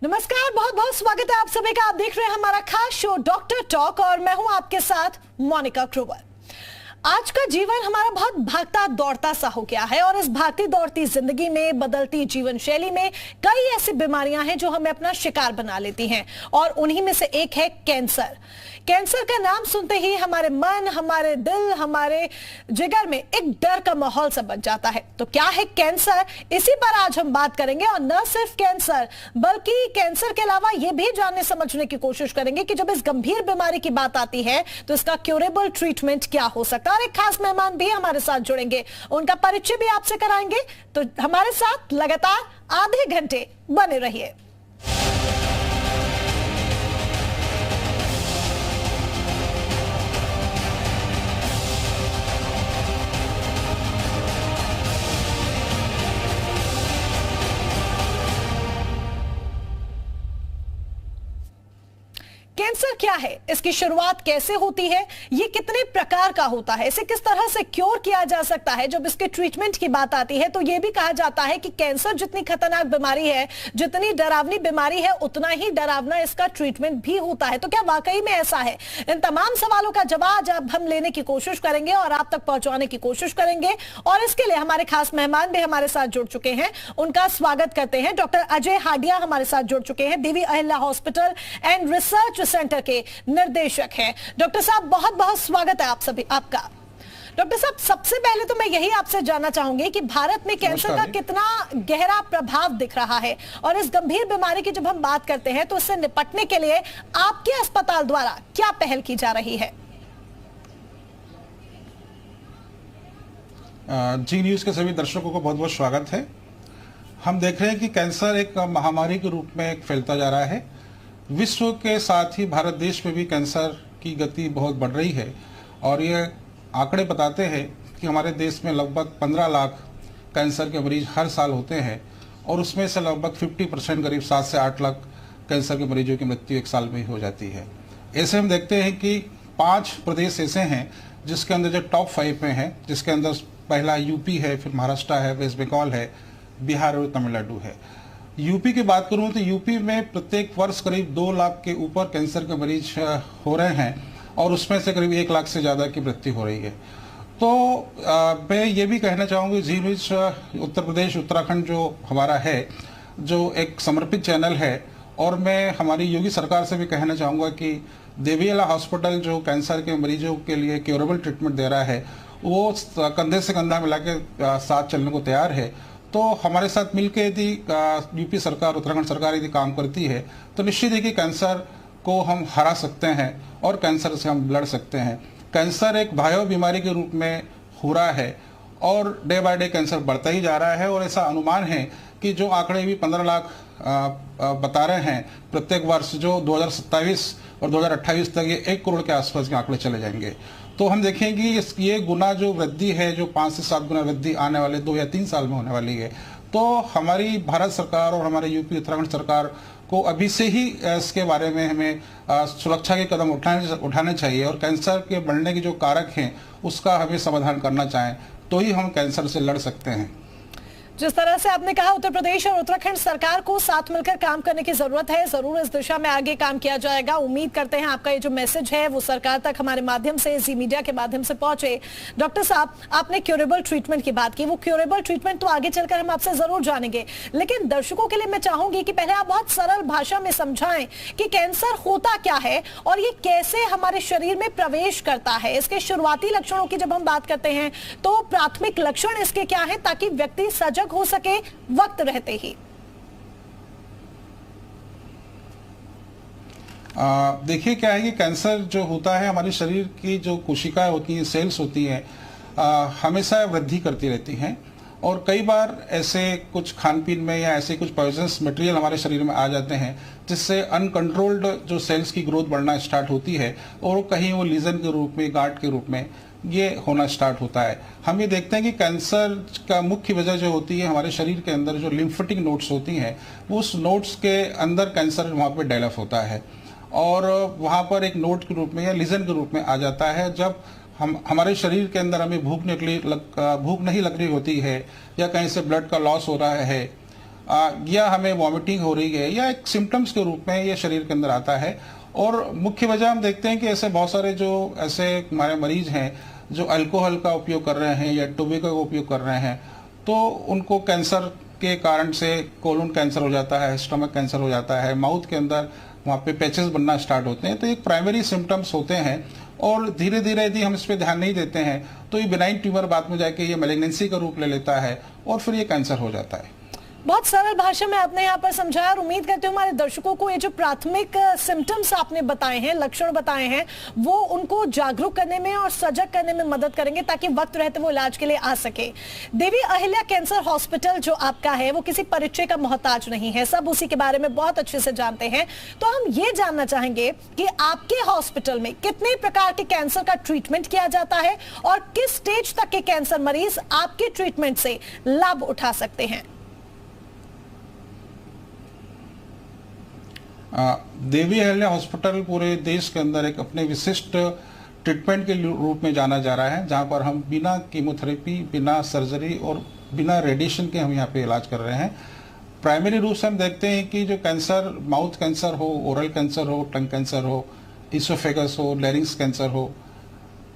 नमस्कार, बहुत बहुत स्वागत है आप सभी का। आप देख रहे हैं हमारा खास शो डॉक्टर टॉक और मैं हूं आपके साथ मोनिका ग्रोवर। आज का जीवन हमारा बहुत भागता दौड़ता सा हो गया है और इस भागती दौड़ती जिंदगी में, बदलती जीवन शैली में कई ऐसी बीमारियां हैं जो हमें अपना शिकार बना लेती हैं और उन्हीं में से एक है कैंसर। कैंसर का नाम सुनते ही हमारे मन, हमारे दिल, हमारे जिगर में एक डर का माहौल सा बन जाता है। तो क्या है कैंसर, इसी पर आज हम बात करेंगे और न सिर्फ कैंसर बल्कि कैंसर के अलावा यह भी जानने समझने की कोशिश करेंगे कि जब इस गंभीर बीमारी की बात आती है तो इसका क्यूरेबल ट्रीटमेंट क्या हो सकता है। और एक खास मेहमान भी हमारे साथ जुड़ेंगे, उनका परिचय भी आपसे कराएंगे। तो हमारे साथ लगातार आधे घंटे बने रहिए। कैंसर क्या है, इसकी शुरुआत कैसे होती है, ये कितने प्रकार का होता है, इसे किस तरह से क्योर किया जा सकता है। जब इसके ट्रीटमेंट की बात आती है तो यह भी कहा जाता है कि कैंसर जितनी खतरनाक बीमारी है, जितनी डरावनी बीमारी है, उतना ही डरावना इसका ट्रीटमेंट भी होता है। तो क्या वाकई में ऐसा है? इन तमाम सवालों का जवाब अब हम लेने की कोशिश करेंगे और आप तक पहुंचाने की कोशिश करेंगे। और इसके लिए हमारे खास मेहमान भी हमारे साथ जुड़ चुके हैं, उनका स्वागत करते हैं। डॉक्टर अजय हाडिया हमारे साथ जुड़ चुके हैं, Devi Ahilya hospital and research centre के निर्देशक हैं। डॉक्टर साहब, बहुत बहुत स्वागत है आप सभी आपका। डॉक्टर साहब, सबसे पहले तो मैं यही आपसे जानना चाहूंगी कि भारत में कैंसर का कितना गहरा प्रभाव दिख रहा है और इस गंभीर बीमारी की जब हम बात करते हैं तो इससे निपटने के लिए आपके अस्पताल द्वारा क्या पहल की जा रही है? जी न्यूज के सभी दर्शकों को बहुत बहुत स्वागत है। हम देख रहे हैं कि कैंसर एक महामारी के रूप में फैलता जा रहा है। विश्व के साथ ही भारत देश में भी कैंसर की गति बहुत बढ़ रही है और ये आंकड़े बताते हैं कि हमारे देश में लगभग 15 लाख कैंसर के मरीज हर साल होते हैं और उसमें से लगभग 50% करीब 7 से 8 लाख कैंसर के मरीजों की मृत्यु एक साल में ही हो जाती है। ऐसे हम देखते हैं कि 5 प्रदेश ऐसे हैं जिसके अंदर जो टॉप 5 में है, जिसके अंदर पहला यूपी है, फिर महाराष्ट्र है, वेस्ट बंगाल है, बिहार और तमिलनाडु है। यूपी की बात करूं तो यूपी में प्रत्येक वर्ष करीब 2 लाख के ऊपर कैंसर के मरीज हो रहे हैं और उसमें से करीब 1 लाख से ज़्यादा की मृत्यु हो रही है। तो मैं ये भी कहना चाहूँगी, जी न्यूज उत्तर प्रदेश उत्तराखंड जो हमारा है, जो एक समर्पित चैनल है, और मैं हमारी योगी सरकार से भी कहना चाहूँगा कि देवी अहिल्या हॉस्पिटल जो कैंसर के मरीजों के लिए क्योरेबल ट्रीटमेंट दे रहा है वो कंधे से कंधा मिला के साथ चलने को तैयार है। तो हमारे साथ मिलकर यदि यूपी सरकार, उत्तराखंड सरकार यदि काम करती है तो निश्चित है कि कैंसर को हम हरा सकते हैं और कैंसर से हम लड़ सकते हैं। कैंसर एक भयावह बीमारी के रूप में हो रहा है और डे बाय डे कैंसर बढ़ता ही जा रहा है और ऐसा अनुमान है कि जो आंकड़े भी 15 लाख बता रहे हैं प्रत्येक वर्ष, जो 2027 और 2028 तक ये 1 करोड़ के आसपास के आंकड़े चले जाएंगे। तो हम देखेंगे ये गुना जो वृद्धि है, जो 5 से 7 गुना वृद्धि आने वाले 2 या 3 साल में होने वाली है। तो हमारी भारत सरकार और हमारे यूपी उत्तराखंड सरकार को अभी से ही इसके बारे में हमें सुरक्षा के कदम उठाने चाहिए और कैंसर के बढ़ने के जो कारक हैं उसका हमें समाधान करना चाहें तो ही हम कैंसर से लड़ सकते हैं। जिस तरह से आपने कहा, उत्तर प्रदेश और उत्तराखंड सरकार को साथ मिलकर काम करने की जरूरत है। जरूर इस दिशा में आगे काम किया जाएगा। उम्मीद करते हैं आपका ये जो मैसेज है वो सरकार तक हमारे माध्यम से, जी मीडिया के माध्यम से पहुंचे। डॉक्टर साहब, आपने क्यूरेबल ट्रीटमेंट की बात की, वो क्यूरेबल ट्रीटमेंट तो आगे चलकर हम आपसे जरूर जानेंगे, लेकिन दर्शकों के लिए मैं चाहूंगी कि पहले आप बहुत सरल भाषा में समझाएं कि कैंसर होता क्या है और ये कैसे हमारे शरीर में प्रवेश करता है। इसके शुरुआती लक्षणों की जब हम बात करते हैं तो प्राथमिक लक्षण इसके क्या है, ताकि व्यक्ति सजग हो सके वक्त रहते ही। देखिए क्या है कि कैंसर जो होता है, हमारे शरीर की जो कोशिकाएं होती हैं, सेल्स होती हैं, हमेशा वृद्धि करती रहती हैं और कई बार ऐसे कुछ खान पीन में या ऐसे कुछ पॉइजनस मटेरियल हमारे शरीर में आ जाते हैं जिससे अनकंट्रोल्ड जो सेल्स की ग्रोथ बढ़ना स्टार्ट होती है और कहीं वो लीजन के रूप में, गांठ के रूप में ये होना स्टार्ट होता है। हम ये देखते हैं कि कैंसर का मुख्य वजह जो होती है, हमारे शरीर के अंदर जो लिम्फेटिक नोड्स होती हैं, उस नोड्स के अंदर कैंसर वहाँ पर डेवलप होता है और वहाँ पर एक नोड के रूप में या लीजन के रूप में आ जाता है। जब हमारे शरीर के अंदर हमें भूख नहीं लग रही होती है या कहीं से ब्लड का लॉस हो रहा है या हमें वॉमिटिंग हो रही है, या एक सिम्टम्स के रूप में ये शरीर के अंदर आता है। और मुख्य वजह हम देखते हैं कि ऐसे बहुत सारे जो ऐसे हमारे मरीज हैं जो अल्कोहल का उपयोग कर रहे हैं या टोबैको का उपयोग कर रहे हैं, तो उनको कैंसर के कारण से कोलन कैंसर हो जाता है, स्टमक कैंसर हो जाता है, माउथ के अंदर वहाँ पे पैचेस बनना स्टार्ट होते हैं। तो एक प्राइमरी सिम्टम्स होते हैं, और धीरे धीरे यदि हम इस पर ध्यान नहीं देते हैं तो ये बिनाइन ट्यूमर बाद में जाके ये मैलिग्नेंसी का रूप ले लेता है और फिर ये कैंसर हो जाता है। बहुत सरल भाषा में आपने यहाँ पर समझाया और उम्मीद करते हैं हमारे दर्शकों को ये जो प्राथमिक सिम्टम्स आपने बताए हैं, लक्षण बताए हैं, वो उनको जागरूक करने में और सजग करने में मदद करेंगे ताकि वक्त रहते वो इलाज के लिए आ सके। देवी अहिल्या कैंसर हॉस्पिटल जो आपका है वो किसी परिचय का मोहताज नहीं है, सब उसी के बारे में बहुत अच्छे से जानते हैं। तो हम ये जानना चाहेंगे कि आपके हॉस्पिटल में कितने प्रकार के कैंसर का ट्रीटमेंट किया जाता है और किस स्टेज तक के कैंसर मरीज आपके ट्रीटमेंट से लाभ उठा सकते हैं। देवी अहिल्या हॉस्पिटल पूरे देश के अंदर एक अपने विशिष्ट ट्रीटमेंट के रूप में जाना जा रहा है, जहां पर हम बिना कीमोथेरेपी, बिना सर्जरी और बिना रेडिएशन के हम यहां पे इलाज कर रहे हैं। प्राइमरी रूप से हम देखते हैं कि जो कैंसर, माउथ कैंसर हो, ओरल कैंसर हो, टंग कैंसर हो, इसोफेगस हो, लैरिंक्स कैंसर हो,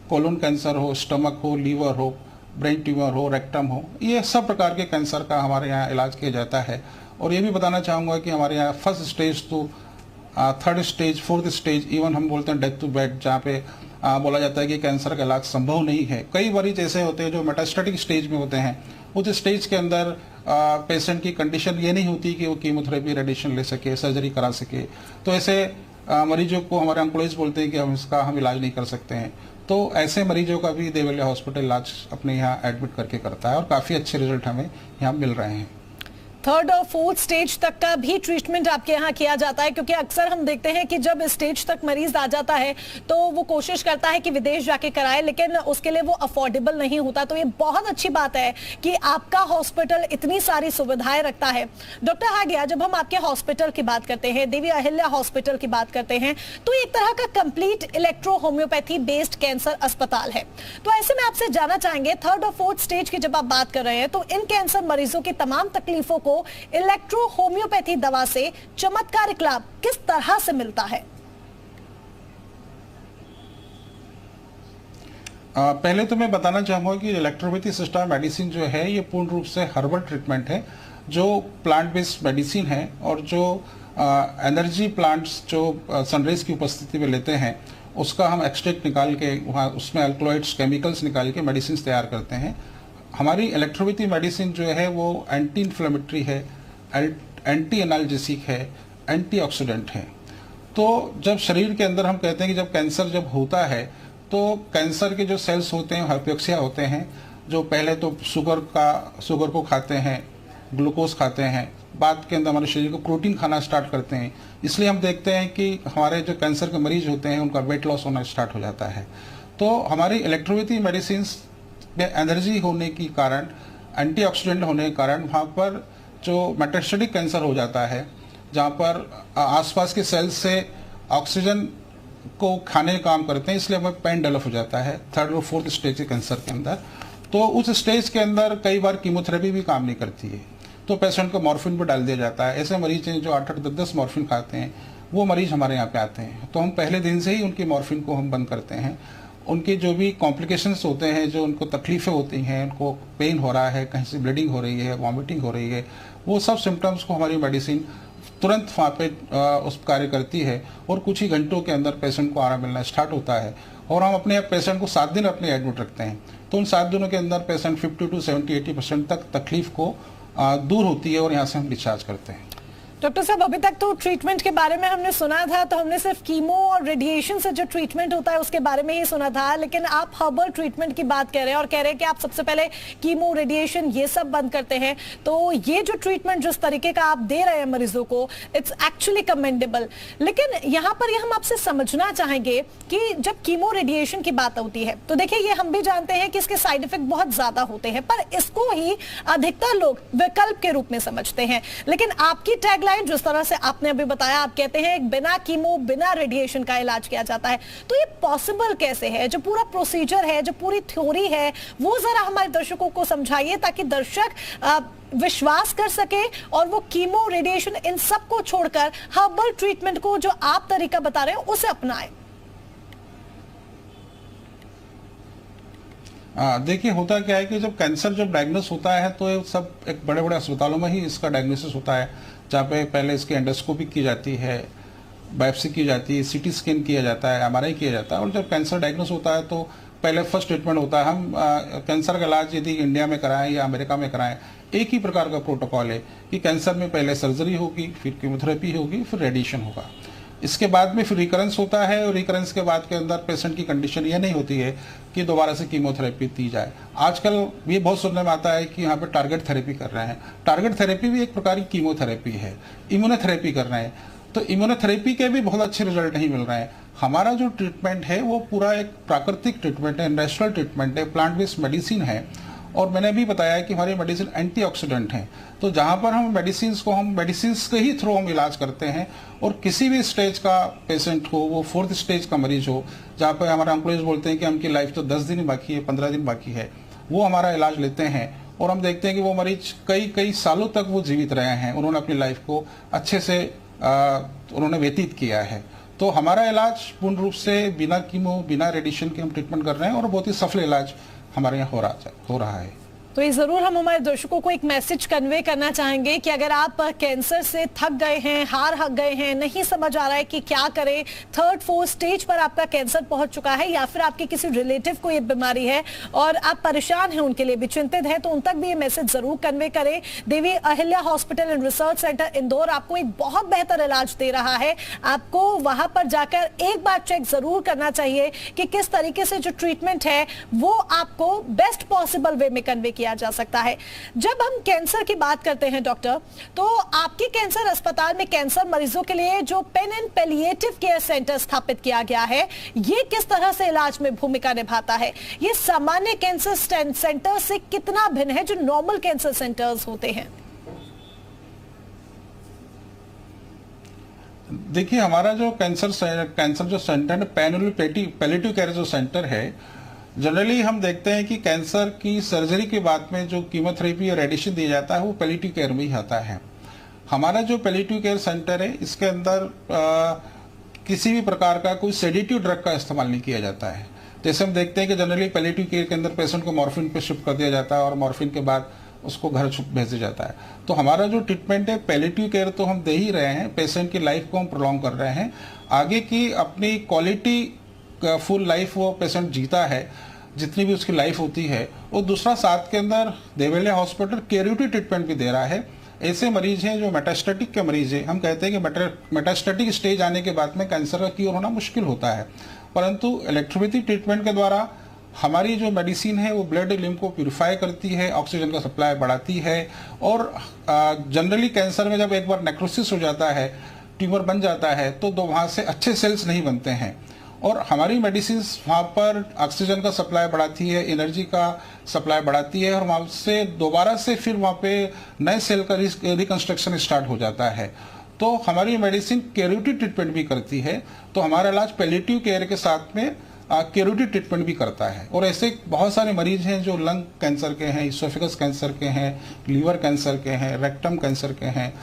कोलन कैंसर हो, स्टमक हो, लीवर हो, ब्रेन ट्यूमर हो, रेक्टम हो, ये सब प्रकार के कैंसर का हमारे यहाँ इलाज किया जाता है। और ये भी बताना चाहूँगा कि हमारे यहाँ फर्स्ट स्टेज तो third stage, fourth stage, even हम बोलते हैं डेथ टू बेड, जहाँ पे बोला जाता है कि कैंसर का इलाज संभव नहीं है। कई मरीज ऐसे होते हैं जो मेटास्टेटिक स्टेज में होते हैं। उस स्टेज के अंदर पेशेंट की कंडीशन ये नहीं होती कि वो कीमोथेरेपी, रेडिएशन ले सके, सर्जरी करा सके। तो ऐसे मरीजों को हमारे ऑन्कोलॉजिस्ट बोलते हैं कि हम इलाज नहीं कर सकते हैं। तो ऐसे मरीजों का भी देवी अहिल्या हॉस्पिटल इलाज अपने यहाँ एडमिट करके करता है और काफ़ी अच्छे रिजल्ट हमें यहाँ मिल रहे हैं। थर्ड और फोर्थ स्टेज तक का भी ट्रीटमेंट आपके यहाँ किया जाता है, क्योंकि अक्सर हम देखते हैं कि जब स्टेज तक मरीज आ जाता है तो वो कोशिश करता है कि विदेश जाके कराए, लेकिन उसके लिए वो अफोर्डेबल नहीं होता। तो ये बहुत अच्छी बात है कि आपका हॉस्पिटल इतनी सारी सुविधाएं रखता है। डॉक्टर हागिया, जब हम आपके हॉस्पिटल की बात करते हैं, देवी अहिल्या हॉस्पिटल की बात करते हैं, तो एक तरह का complete electro homeopathy based cancer अस्पताल है। तो ऐसे में आपसे जानना चाहेंगे, थर्ड और फोर्थ स्टेज की जब आप बात कर रहे हैं तो इन कैंसर मरीजों की तमाम तकलीफों को इलेक्ट्रो होम्योपैथी दवा से चमत्कारिक लाभ किस तरह से मिलता है? पहले तो मैं बताना चाहूंगा कि इलेक्ट्रोपैथी सिस्टम मेडिसिन जो है ये पूर्ण रूप से हर्बल ट्रीटमेंट है, जो प्लांट बेस्ड मेडिसिन है, और जो एनर्जी प्लांट्स जो सनराइज की उपस्थिति में लेते हैं उसका हम एक्सट्रैक्ट निकाल के वहाँ उसमें अल्कलॉइड्स, केमिकल्स निकाल के मेडिसिन तैयार करते हैं। हमारी इलेक्ट्रोपैथी मेडिसिन जो है वो एंटी इन्फ्लेमेटरी है, एंटी एनाल्जेसिक है, एंटीऑक्सीडेंट है। तो जब शरीर के अंदर हम कहते हैं कि जब कैंसर जब होता है तो कैंसर के जो सेल्स होते हैं हाइपोक्सिया होते हैं, जो पहले तो शुगर को खाते हैं, ग्लूकोज खाते हैं, बाद के अंदर हमारे शरीर को प्रोटीन खाना स्टार्ट करते हैं। इसलिए हम देखते हैं कि हमारे जो कैंसर के मरीज होते हैं उनका वेट लॉस होना स्टार्ट हो जाता है। तो हमारी इलेक्ट्रोपैथी मेडिसिन में एनर्जी होने के कारण, एंटीऑक्सीडेंट होने के कारण वहाँ पर जो मेटास्टेटिक कैंसर हो जाता है, जहाँ पर आसपास के सेल्स से ऑक्सीजन को खाने का काम करते हैं, इसलिए हमें पेन डेवलप हो जाता है थर्ड और फोर्थ स्टेज के कैंसर के अंदर। तो उस स्टेज के अंदर कई बार कीमोथेरेपी भी काम नहीं करती है, तो पेशेंट को मॉर्फिन पर डाल दिया जाता है। ऐसे मरीज हैं जो 8-8, 10-10 मॉर्फिन खाते हैं, वो मरीज हमारे यहाँ पे आते हैं। तो हम पहले दिन से ही उनकी मॉर्फिन को हम बंद करते हैं। उनके जो भी कॉम्प्लिकेशंस होते हैं, जो उनको तकलीफ़ें होती हैं, उनको पेन हो रहा है, कहीं से ब्लीडिंग हो रही है, वॉमिटिंग हो रही है, वो सब सिम्टम्स को हमारी मेडिसिन तुरंत वहाँ पे उस कार्य करती है और कुछ ही घंटों के अंदर पेशेंट को आराम मिलना स्टार्ट होता है। और हम अपने पेशेंट को 7 दिन अपने एडमिट रखते हैं, तो उन 7 दिनों के अंदर पेशेंट 50 to 70-80% तक तकलीफ को दूर होती है और यहाँ से हम डिस्चार्ज करते हैं। डॉक्टर साहब, अभी तक तो ट्रीटमेंट के बारे में हमने सुना था, तो हमने सिर्फ कीमो और रेडिएशन से जो ट्रीटमेंट होता है उसके बारे में ही सुना था, लेकिन आप हर्बल ट्रीटमेंट की बात कर रहे हैं और कह रहे हैं कि आप सबसे पहले कीमो, रेडिएशन ये सब बंद करते हैं। तो ये जो ट्रीटमेंट जिस तरीके का आप दे रहे हैं मरीजों को, इट्स एक्चुअली कमेंडेबल। लेकिन यहाँ पर ये हम आपसे समझना चाहेंगे कि जब कीमो, रेडिएशन की बात होती है तो देखिए, ये हम भी जानते हैं कि इसके साइड इफेक्ट बहुत ज्यादा होते हैं, पर इसको ही अधिकतर लोग विकल्प के रूप में समझते हैं। लेकिन आपकी टैगलाइन जिस तरह से आपने अभी बताया, आप कहते हैं बिना कीमो, बिना रेडिएशन का इलाज किया जाता है, तो ये पॉसिबल कैसे है? जो पूरा प्रोसीजर है, जो पूरी थ्योरी है, वो जरा हमारे दर्शकों को समझाइए ताकि दर्शक विश्वास कर सके और वो कीमो, रेडिएशन, इन सब को छोड़कर हर्बल ट्रीटमेंट को जो आप तरीका बता रहे हैं उसे अपनाएं? देखिए, होता क्या है कि जब कैंसर जब डायग्नोस होता है तो ये सब एक बड़े बड़े अस्पतालों में ही इसका डायग्नोसिस होता है, जहाँ पे पहले इसकी एंडोस्कोपी की जाती है, बायोप्सी की जाती है, सीटी स्कैन किया जाता है, एमआरआई किया जाता है। और जब कैंसर डायग्नोस होता है तो पहले फर्स्ट ट्रीटमेंट होता है। हम कैंसर का इलाज यदि इंडिया में कराएं या अमेरिका में कराएं, एक ही प्रकार का प्रोटोकॉल है कि कैंसर में पहले सर्जरी होगी, फिर कीमोथेरेपी होगी, फिर रेडिएशन होगा। इसके बाद में फिर रिकरेंस होता है, और रिकरेंस के बाद के अंदर पेशेंट की कंडीशन ये नहीं होती है कि दोबारा से कीमोथेरेपी दी जाए। आजकल ये बहुत सुनने में आता है कि यहाँ पे टारगेट थेरेपी कर रहे हैं। टारगेट थेरेपी भी एक प्रकार की कीमोथेरेपी है, इम्यूनोथेरेपी कर रहे हैं। तो इम्यूनोथेरेपी के भी बहुत अच्छे रिजल्ट नहीं मिल रहे हैं। हमारा जो ट्रीटमेंट है वो पूरा एक प्राकृतिक ट्रीटमेंट है, नेचुरल ट्रीटमेंट है, प्लांट बेस्ड मेडिसिन है। और मैंने भी बताया कि हमारी मेडिसिन एंटीऑक्सीडेंट हैं। तो जहाँ पर हम मेडिसिन के ही थ्रू हम इलाज करते हैं, और किसी भी स्टेज का पेशेंट हो, वो 4th स्टेज का मरीज हो, जहाँ पर हमारे ऑन्कोलॉजिस्ट बोलते हैं कि उनकी लाइफ तो 10 दिन बाकी है, 15 दिन बाकी है, वो हमारा इलाज लेते हैं। और हम देखते हैं कि वो मरीज कई सालों तक वो जीवित रहे हैं, उन्होंने अपनी लाइफ को अच्छे से उन्होंने व्यतीत किया है। तो हमारा इलाज पूर्ण रूप से बिना कीमो, बिना रेडिएशन के हम ट्रीटमेंट कर रहे हैं, और बहुत ही सफल इलाज हमारे यहाँ हो रहा है। तो ये जरूर हम हमारे दर्शकों को एक मैसेज कन्वे करना चाहेंगे कि अगर आप कैंसर से थक गए हैं, हार हक गए हैं, नहीं समझ आ रहा है कि क्या करें, 3rd 4th स्टेज पर आपका कैंसर पहुंच चुका है, या फिर आपके किसी रिलेटिव को ये बीमारी है और आप परेशान हैं, उनके लिए भी चिंतित हैं, तो उन तक भी ये मैसेज जरूर कन्वे करें। Devi Ahilya hospital and research centre Indore आपको एक बहुत बेहतर इलाज दे रहा है। आपको वहां पर जाकर एक बार चेक जरूर करना चाहिए कि किस तरीके से जो ट्रीटमेंट है वो आपको बेस्ट पॉसिबल वे में कन्वे किया जा सकता है। जब हम कैंसर की बात करते हैं डॉक्टर, तो आपके कैंसर अस्पताल में कैंसर मरीजों के लिए जो pain and palliative care centre स्थापित किया गया है, ये किस तरह से इलाज में भूमिका निभाता है? ये सामान्य कैंसर सेंटर से कितना भिन्न है जो नॉर्मल कैंसर सेंटर्स होते हैं? देखिए, हमारा जो कैंसर जो सेंटर है, पैलिएटिव केयर जो सेंटर है, जनरली हम देखते हैं कि कैंसर की सर्जरी के बाद में जो कीमोथेरेपी और रेडिएशन दिया जाता है वो पैलिएटिव केयर में ही आता है। हमारा जो पैलिएटिव केयर सेंटर है, इसके अंदर किसी भी प्रकार का कोई सेडेटिव ड्रग का इस्तेमाल नहीं किया जाता है। जैसे हम देखते हैं कि जनरली पैलिएटिव केयर के अंदर पेशेंट को मॉर्फिन पे शिफ्ट कर दिया जाता है और मॉर्फिन के बाद उसको घर भेज दिया जाता है। तो हमारा जो ट्रीटमेंट है, पैलिएटिव केयर तो हम दे ही रहे हैं, पेशेंट की लाइफ को हम प्रोलॉन्ग कर रहे हैं। आगे की अपनी क्वालिटी फुल लाइफ वो पेशेंट जीता है, जितनी भी उसकी लाइफ होती है। और दूसरा, साथ के अंदर देवेलिया हॉस्पिटल क्यूरेटिव ट्रीटमेंट भी दे रहा है। ऐसे मरीज हैं जो मेटास्टेटिक के मरीज हैं, हम कहते हैं कि मेटास्टेटिक स्टेज आने के बाद में कैंसर का क्योर होना मुश्किल होता है, परंतु इलेक्ट्रोपैथी ट्रीटमेंट के द्वारा हमारी जो मेडिसिन है वो ब्लड लिम्फ को प्यूरिफाई करती है, ऑक्सीजन का सप्लाई बढ़ाती है। और जनरली कैंसर में जब एक बार नेक्रोसिस हो जाता है, ट्यूमर बन जाता है, तो वहाँ से अच्छे सेल्स नहीं बनते हैं, और हमारी मेडिसिन वहाँ पर ऑक्सीजन का सप्लाई बढ़ाती है, एनर्जी का सप्लाई बढ़ाती है, और वहाँ से दोबारा से फिर वहाँ पे नए सेल का रिकंस्ट्रक्शन स्टार्ट हो जाता है। तो हमारी मेडिसिन क्यूरेटिव ट्रीटमेंट भी करती है। तो हमारा इलाज पैलिएटिव केयर के साथ में क्यूरेटिव ट्रीटमेंट भी करता है। और ऐसे बहुत सारे मरीज हैं जो लंग कैंसर के हैं, इसोफेगस कैंसर के हैं, लीवर कैंसर के हैं, रेक्टम कैंसर के हैं,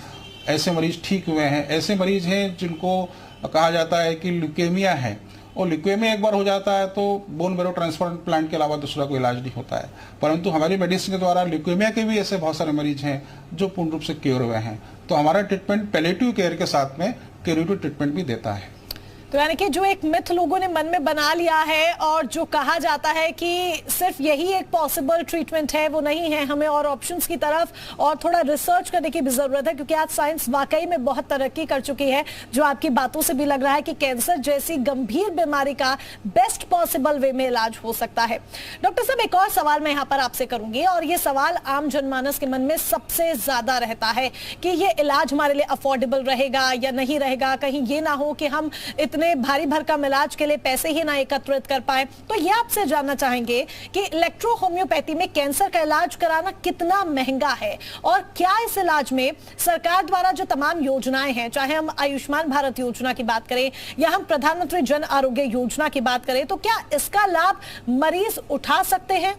ऐसे मरीज ठीक हुए हैं। ऐसे मरीज हैं जिनको कहा जाता है कि ल्यूकेमिया है, और ल्यूकेमिया एक बार हो जाता है तो बोन मैरो ट्रांसप्लांट के अलावा दूसरा कोई इलाज नहीं होता है। परंतु हमारी मेडिसिन के द्वारा ल्यूकेमिया के भी ऐसे बहुत सारे मरीज हैं जो पूर्ण रूप से क्योर हुए हैं। तो हमारा ट्रीटमेंट पैलिएटिव केयर के साथ में क्यूरेटिव ट्रीटमेंट भी देता है। तो यानी कि जो एक मिथ लोगों ने मन में बना लिया है और जो कहा जाता है कि सिर्फ यही एक पॉसिबल ट्रीटमेंट है, वो नहीं है। हमें और ऑप्शंस की तरफ और थोड़ा रिसर्च करने की भी जरूरत है, क्योंकि आज साइंस वाकई में बहुत तरक्की कर चुकी है। जो आपकी बातों से भी लग रहा है कि कैंसर जैसी गंभीर बीमारी का बेस्ट पॉसिबल वे में इलाज हो सकता है। डॉक्टर साहब, एक और सवाल मैं यहाँ पर आपसे करूंगी, और ये सवाल आम जनमानस के मन में सबसे ज्यादा रहता है कि ये इलाज हमारे लिए अफोर्डेबल रहेगा या नहीं रहेगा। कहीं ये ना हो कि हम इतने भारी भरकम इलाज के लिए पैसे ही ना एकत्रित कर पाए। तो ये आपसे जानना चाहेंगे कि इलेक्ट्रो होम्योपैथी में कैंसर का इलाज कराना कितना महंगा है, और क्या इस इलाज में सरकार द्वारा जो तमाम योजनाएं हैं, चाहे हम आयुष्मान भारत योजना की बात करें या हम प्रधानमंत्री जन आरोग्य योजना की बात करें, तो क्या इसका लाभ मरीज उठा सकते हैं?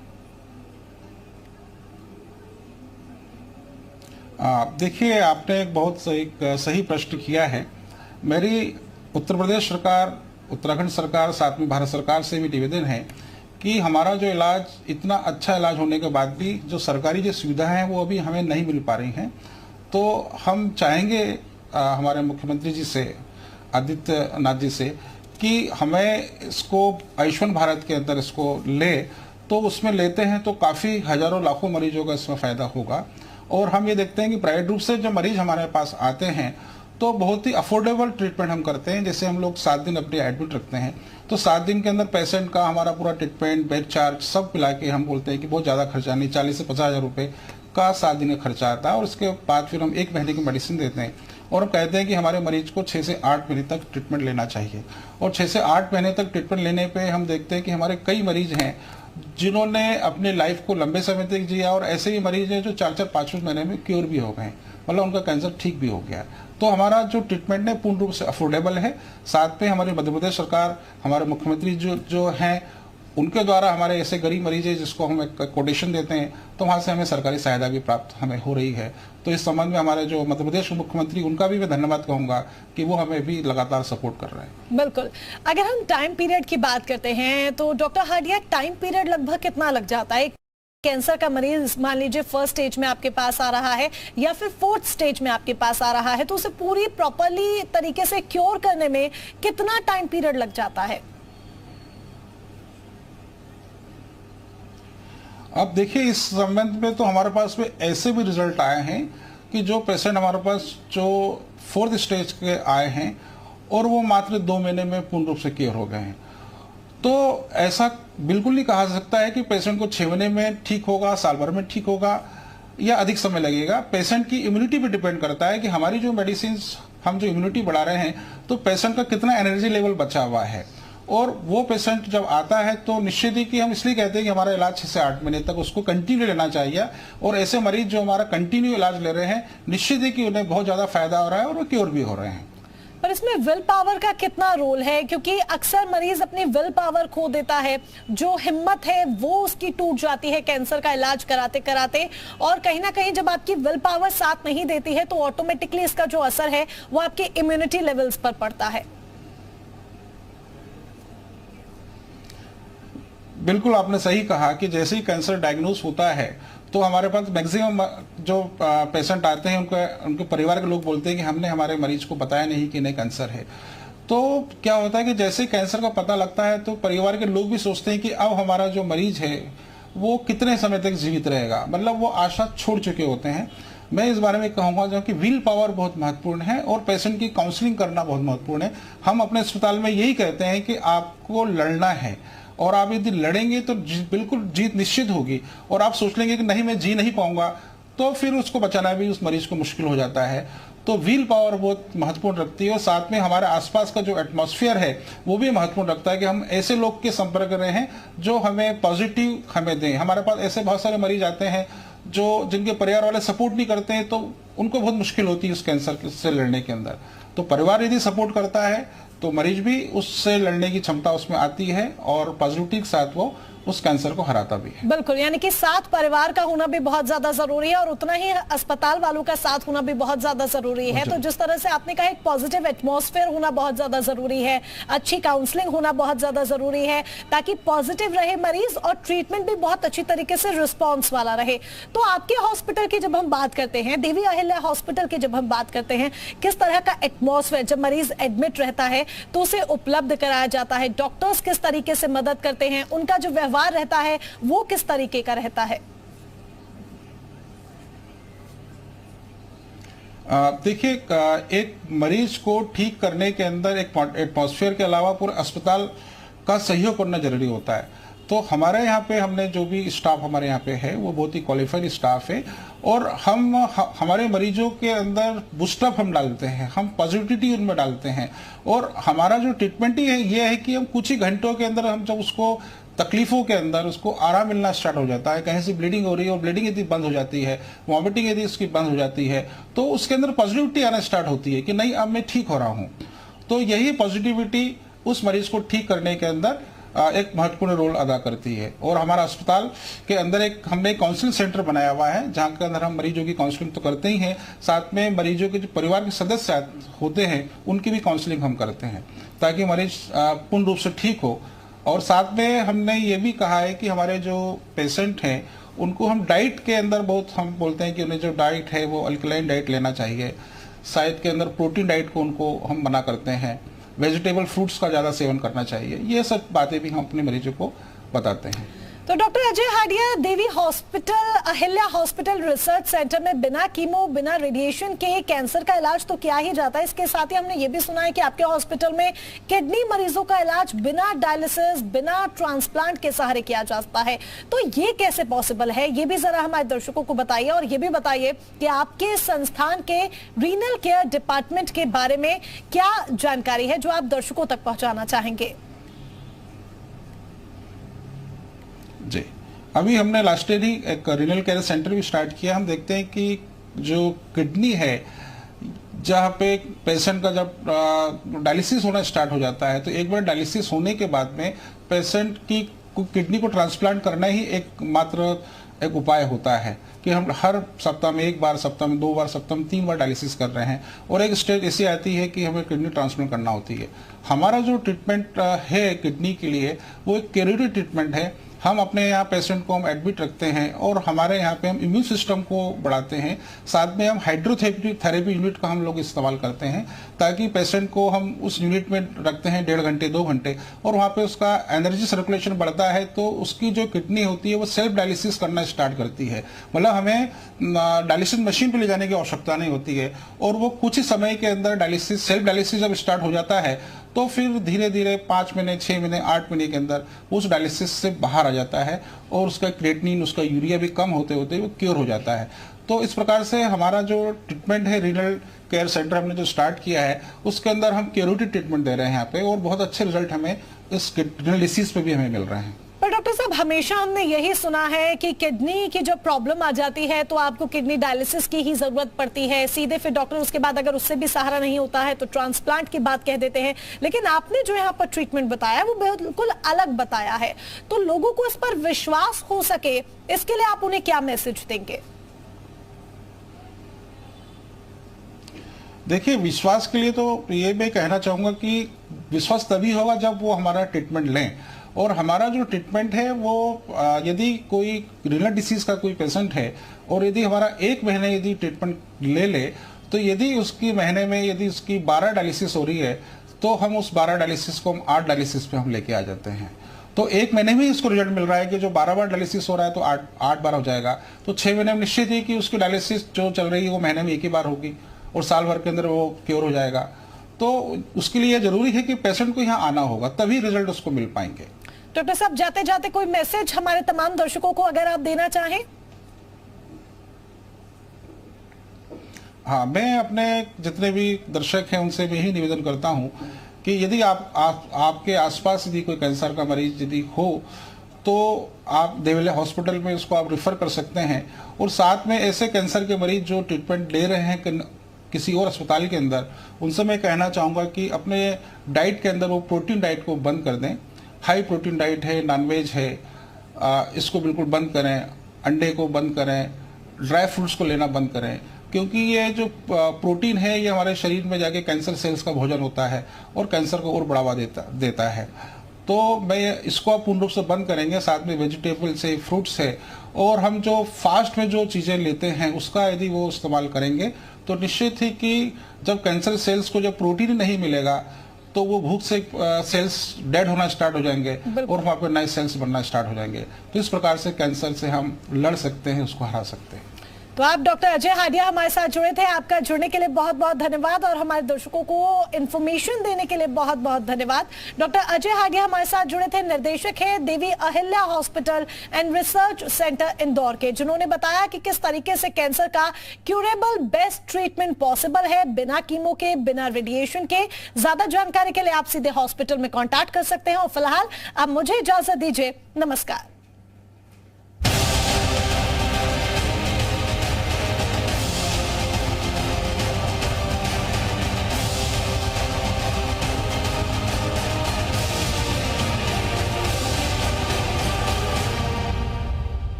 देखिए, आपने एक बहुत सही प्रश्न किया है। मेरी उत्तर प्रदेश सरकार, उत्तराखंड सरकार, साथ में भारत सरकार से भी निवेदन है कि हमारा जो इलाज, इतना अच्छा इलाज होने के बाद भी जो सरकारी जो सुविधाएं हैं वो अभी हमें नहीं मिल पा रही हैं। तो हम चाहेंगे हमारे मुख्यमंत्री जी से, आदित्यनाथ जी से, कि हमें इसको आयुष्मान भारत के अंदर इसको ले, तो उसमें लेते हैं तो काफ़ी हजारों लाखों मरीजों का इसमें फ़ायदा होगा। और हम ये देखते हैं कि प्राइवेट रूप से जो मरीज हमारे पास आते हैं तो बहुत ही अफोर्डेबल ट्रीटमेंट हम करते हैं। जैसे हम लोग 7 दिन अपने एडमिट रखते हैं तो 7 दिन के अंदर पेशेंट का हमारा पूरा ट्रीटमेंट, बेड चार्ज सब मिला के हम बोलते हैं कि बहुत ज़्यादा खर्चा नहीं, 40 से 50 हज़ार रुपये का 7 दिन का खर्चा आता है। और उसके बाद फिर हम 1 महीने की मेडिसिन देते हैं और हम कहते हैं कि हमारे मरीज को 6 से 8 महीने तक ट्रीटमेंट लेना चाहिए। और 6 से 8 महीने तक ट्रीटमेंट लेने पे हम देखते हैं कि हमारे कई मरीज हैं जिन्होंने अपने लाइफ को लंबे समय तक जिया, और ऐसे ही मरीज हैं जो 4-4, 5-5 महीने में क्योर भी हो गए, मतलब उनका कैंसर ठीक भी हो गया। तो हमारा जो ट्रीटमेंट है पूर्ण रूप से अफोर्डेबल है। साथ में हमारी मध्य प्रदेश सरकार, हमारे मुख्यमंत्री जो हैं, उनके द्वारा हमारे ऐसे गरीब मरीज है जिसको हम एक कोटेशन देते हैं तो वहाँ से हमें सरकारी सहायता भी प्राप्त हमें हो रही है। तो इस संबंध में हमारे जो मध्य प्रदेश के मुख्यमंत्री, उनका भी मैं धन्यवाद कहूँगा कि वो हमें भी लगातार सपोर्ट कर रहे हैं। बिल्कुल। अगर हम टाइम पीरियड की बात करते हैं तो डॉक्टर हार्डिया, टाइम पीरियड लगभग कितना लग जाता है? कैंसर का मरीज मान लीजिए 1st स्टेज में आपके पास आ रहा है या फिर 4th स्टेज में आपके पास आ रहा है, तो उसे पूरी प्रॉपरली तरीके से क्योर करने में कितना टाइम पीरियड लग जाता है? अब देखिए, इस संबंध में तो हमारे पास में ऐसे भी रिजल्ट आए हैं कि जो पेशेंट हमारे पास जो 4th स्टेज के आए हैं और वो मात्र 2 महीने में पूर्ण रूप से क्योर हो गए हैं। तो ऐसा बिल्कुल नहीं कहा जा सकता है कि पेशेंट को 6 महीने में ठीक होगा, साल भर में ठीक होगा या अधिक समय लगेगा। पेशेंट की इम्यूनिटी पे डिपेंड करता है कि हमारी जो मेडिसिन, हम जो इम्यूनिटी बढ़ा रहे हैं तो पेशेंट का कितना एनर्जी लेवल बचा हुआ है। और वो पेशेंट जब आता है तो निश्चित ही कि हम इसलिए कहते हैं कि हमारा इलाज 6 से 8 महीने तक उसको कंटिन्यू लेना चाहिए। और ऐसे मरीज जो हमारा कंटिन्यू इलाज ले रहे हैं, निश्चित ही कि उन्हें बहुत ज्यादा फायदा हो रहा है और वो क्योर भी हो रहे हैं। पर इसमें विल पावर का कितना रोल है? क्योंकि अक्सर मरीज अपनी विल पावर खो देता है, जो हिम्मत है वो उसकी टूट जाती है कैंसर का इलाज कराते कराते। और कहीं ना कहीं जब आपकी विल पावर साथ नहीं देती है तो ऑटोमेटिकली इसका जो असर है वो आपके इम्यूनिटी लेवल्स पर पड़ता है। बिल्कुल, आपने सही कहा कि जैसे ही कैंसर डायग्नोस होता है तो हमारे पास मैक्सिमम जो पेशेंट आते हैं उनके परिवार के लोग बोलते हैं कि हमने हमारे मरीज को बताया नहीं कि इन्हें कैंसर है। तो क्या होता है कि जैसे कैंसर का पता लगता है तो परिवार के लोग भी सोचते हैं कि अब हमारा जो मरीज है वो कितने समय तक जीवित रहेगा, मतलब वो आशा छोड़ चुके होते हैं। मैं इस बारे में कहूँगा जो कि विल पावर बहुत महत्वपूर्ण है और पेशेंट की काउंसलिंग करना बहुत महत्वपूर्ण है। हम अपने अस्पताल में यही कहते हैं कि आपको लड़ना है और आप यदि लड़ेंगे तो बिल्कुल जीत निश्चित होगी। और आप सोच लेंगे कि नहीं, मैं जी नहीं पाऊंगा, तो फिर उसको बचाना भी उस मरीज को मुश्किल हो जाता है। तो व्हील पावर बहुत महत्वपूर्ण रखती है। और साथ में हमारे आसपास का जो एटमॉस्फेयर है वो भी महत्वपूर्ण रखता है कि हम ऐसे लोग के संपर्क में रहें जो हमें पॉजिटिव हमें दें। हमारे पास ऐसे बहुत सारे मरीज आते हैं जो जिनके परिवार वाले सपोर्ट नहीं करते हैं, तो उनको बहुत मुश्किल होती है उस कैंसर से लड़ने के अंदर। तो परिवार यदि सपोर्ट करता है तो मरीज भी उससे लड़ने की क्षमता उसमें आती है और पॉजिटिविटी के साथ वो उस कैंसर को हराता भी है। बिल्कुल, यानी कि साथ परिवार का होना भी बहुत ज्यादा जरूरी है और उतना ही अस्पताल वालों का साथ होना भी बहुत ज्यादा जरूरी है। तो जिस तरह से आपने कहा, एक पॉजिटिव एटमॉस्फेयर होना बहुत ज्यादा जरूरी है, अच्छी काउंसलिंग होना बहुत ज्यादा जरूरी है ताकि पॉजिटिव रहे मरीज और ट्रीटमेंट भी बहुत अच्छी तरीके से रिस्पॉन्स वाला रहे। तो आपके हॉस्पिटल की जब हम बात करते हैं, देवी अहिल्या हॉस्पिटल की जब हम बात करते हैं, किस तरह का एटमॉस्फेयर जब मरीज एडमिट रहता है तो उसे उपलब्ध कराया जाता है? डॉक्टर्स किस तरीके से मदद करते हैं? उनका जो व्यवहार रहता है वो किस तरीके का रहता है? देखिए, एक मरीज को ठीक करने के अंदर एक एटमॉस्फेयर के अलावा पूरे अस्पताल का सहयोग करना जरूरी होता है। तो हमारे यहाँ पे हमने जो भी स्टाफ हमारे यहाँ पे है वो बहुत ही क्वालिफाइड स्टाफ है और हम हमारे मरीजों के अंदर बूस्टअप हम डालते हैं, हम पॉजिटिविटी उनमें डालते हैं। और हमारा जो ट्रीटमेंट ही है ये है कि हम कुछ ही घंटों के अंदर हम जब उसको तकलीफों के अंदर उसको आराम मिलना स्टार्ट हो जाता है, कहीं से ब्लीडिंग हो रही है और ब्लीडिंग यदि बंद हो जाती है, वॉमिटिंग यदि उसकी बंद हो जाती है, तो उसके अंदर पॉजिटिविटी आना स्टार्ट होती है कि नहीं, अब मैं ठीक हो रहा हूँ। तो यही पॉजिटिविटी उस मरीज को ठीक करने के अंदर एक महत्वपूर्ण रोल अदा करती है। और हमारा अस्पताल के अंदर हमने काउंसलिंग सेंटर बनाया हुआ है, जहां के अंदर हम मरीजों की काउंसलिंग तो करते ही हैं, साथ में मरीजों के जो परिवार के सदस्य होते हैं उनकी भी काउंसलिंग हम करते हैं, ताकि मरीज पूर्ण रूप से ठीक हो। और साथ में हमने ये भी कहा है कि हमारे जो पेशेंट हैं उनको हम डाइट के अंदर बहुत हम बोलते हैं कि उन्हें जो डाइट है वो अल्कलाइन डाइट लेना चाहिए। शायद के अंदर प्रोटीन डाइट को उनको हम मना करते हैं, वेजिटेबल फ्रूट्स का ज़्यादा सेवन करना चाहिए। ये सब बातें भी हम अपने मरीजों को बताते हैं। तो doctor Ajay Hadia, Devi hospital, Ahilya hospital research centre में बिना कीमो, बिना रेडिएशन के कैंसर का इलाज तो किया ही जाता है। इसके साथ ही हमने ये भी सुना है कि आपके हॉस्पिटल में किडनी मरीजों का इलाज बिना डायलिसिस, बिना ट्रांसप्लांट के सहारे किया जाता है। तो ये कैसे पॉसिबल है, ये भी जरा हमारे दर्शकों को बताइए। और ये भी बताइए कि आपके संस्थान के रीनल केयर डिपार्टमेंट के बारे में क्या जानकारी है जो आप दर्शकों तक पहुंचाना चाहेंगे। जी, अभी हमने लास्ट ईयर ही एक रीनल केयर सेंटर भी स्टार्ट किया। हम देखते हैं कि जो किडनी है, जहाँ पे पेशेंट का जब डायलिसिस होना स्टार्ट हो जाता है, तो एक बार डायलिसिस होने के बाद में पेशेंट की किडनी को ट्रांसप्लांट करना ही एक उपाय होता है कि हम हर सप्ताह में 1 बार, सप्ताह में 2 बार, सप्ताह में 3 बार डायलिसिस कर रहे हैं। और एक स्टेज ऐसी आती है कि हमें किडनी ट्रांसप्लांट करना होती है। हमारा जो ट्रीटमेंट है किडनी के लिए वो एक क्यूरेटिव ट्रीटमेंट है। हम अपने यहाँ पेशेंट को हम एडमिट रखते हैं और हमारे यहाँ पे हम इम्यून सिस्टम को बढ़ाते हैं। साथ में हम हाइड्रोथेरेपी यूनिट का हम लोग इस्तेमाल करते हैं, ताकि पेशेंट को हम उस यूनिट में रखते हैं 1.5 घंटे 2 घंटे, और वहाँ पे उसका एनर्जी सर्कुलेशन बढ़ता है, तो उसकी जो किडनी होती है वो सेल्फ डायलिसिस करना स्टार्ट करती है। मतलब हमें डायलिसिस मशीन पर ले जाने की आवश्यकता नहीं होती है, और वो कुछ ही समय के अंदर डायलिसिस, सेल्फ डायलिसिस जब स्टार्ट हो जाता है तो फिर धीरे धीरे 5 महीने, 6 महीने, 8 महीने के अंदर उस डायलिसिस से बाहर आ जाता है और उसका क्रिएटिनिन, उसका यूरिया भी कम होते होते वो क्योर हो जाता है। तो इस प्रकार से हमारा जो ट्रीटमेंट है, रीनल केयर सेंटर हमने जो स्टार्ट किया है, उसके अंदर हम क्यूरेटिव ट्रीटमेंट दे रहे हैं यहाँ पे, और बहुत अच्छे रिजल्ट हमें इस किडनी डिसीज पे भी हमें मिल रहे हैं। पर डॉक्टर साहब, हमेशा हमने यही सुना है कि किडनी की जब प्रॉब्लम आ जाती है तो आपको किडनी डायलिसिस की ही जरूरत पड़ती है सीधे। फिर डॉक्टर उसके बाद अगर उससे भी सहारा नहीं होता है तो ट्रांसप्लांट की बात कह देते हैं। लेकिन आपने जो यहाँ पर ट्रीटमेंट बताया वो बिल्कुल अलग बताया है। तो लोगों को इस पर विश्वास हो सके, इसके लिए आप उन्हें क्या मैसेज देंगे? देखिए, विश्वास के लिए तो ये मैं कहना चाहूंगा कि विश्वास तभी होगा जब वो हमारा ट्रीटमेंट लें। और हमारा जो ट्रीटमेंट है वो यदि कोई रीनल डिसीज का कोई पेशेंट है और यदि हमारा 1 महीने यदि ट्रीटमेंट ले, तो यदि उसकी महीने में यदि उसकी 12 डायलिसिस हो रही है, तो हम उस 12 डायलिसिस को हम 8 डायलिसिस पे हम लेके आ जाते हैं। तो 1 महीने में इसको रिजल्ट मिल रहा है कि जो 12 बार डायलिसिस हो रहा है तो 8 बार हो जाएगा। तो 6 महीने में निश्चित है कि उसकी डायलिसिस जो चल रही है वो महीने में 1 ही बार होगी, और साल भर के अंदर वो क्योर हो जाएगा। तो उसके लिए जरूरी है कि पेशेंट को यहाँ आना होगा, तभी रिजल्ट उसको मिल पाएंगे। डॉक्टर साहब, जाते जाते कोई मैसेज हमारे तमाम दर्शकों को अगर आप देना चाहें? हाँ, मैं अपने जितने भी दर्शक हैं उनसे भी यही निवेदन करता हूं कि यदि आपके आसपास यदि कोई कैंसर का मरीज यदि हो, तो आप देवल्या हॉस्पिटल में उसको आप रेफर कर सकते हैं। और साथ में ऐसे कैंसर के मरीज जो ट्रीटमेंट ले रहे हैं किसी और अस्पताल के अंदर, उनसे मैं कहना चाहूँगा कि अपने डाइट के अंदर वो प्रोटीन डाइट को बंद कर दें। हाई प्रोटीन डाइट है, नॉनवेज है, इसको बिल्कुल बंद करें। अंडे को बंद करें, ड्राई फ्रूट्स को लेना बंद करें, क्योंकि ये जो प्रोटीन है ये हमारे शरीर में जाके कैंसर सेल्स का भोजन होता है और कैंसर को और बढ़ावा देता है। तो मैं इसको आप पूर्ण रूप से बंद करेंगे। साथ में वेजिटेबल्स है, फ्रूट्स है, और हम जो फास्ट में जो चीज़ें लेते हैं उसका यदि वो इस्तेमाल करेंगे, तो निश्चित ही कि जब कैंसर सेल्स को जब प्रोटीन नहीं मिलेगा तो वो भूख से सेल्स डेड होना स्टार्ट हो जाएंगे और वहाँ पे नए सेल्स बनना स्टार्ट हो जाएंगे। तो इस प्रकार से कैंसर से हम लड़ सकते हैं, उसको हरा सकते हैं। तो आप डॉक्टर अजय हाडिया हमारे साथ जुड़े थे। आपका जुड़ने के लिए बहुत बहुत धन्यवाद, और हमारे दर्शकों को इन्फॉर्मेशन देने के लिए बहुत बहुत धन्यवाद। डॉक्टर अजय हाडिया हमारे साथ जुड़े थे, निर्देशक है Devi Ahilya hospital and research centre Indore के, जिन्होंने बताया कि किस तरीके से कैंसर का क्यूरेबल बेस्ट ट्रीटमेंट पॉसिबल है बिना कीमो के, बिना रेडिएशन के। ज्यादा जानकारी के लिए आप सीधे हॉस्पिटल में कॉन्टैक्ट कर सकते हैं। और फिलहाल आप मुझे इजाजत दीजिए, नमस्कार।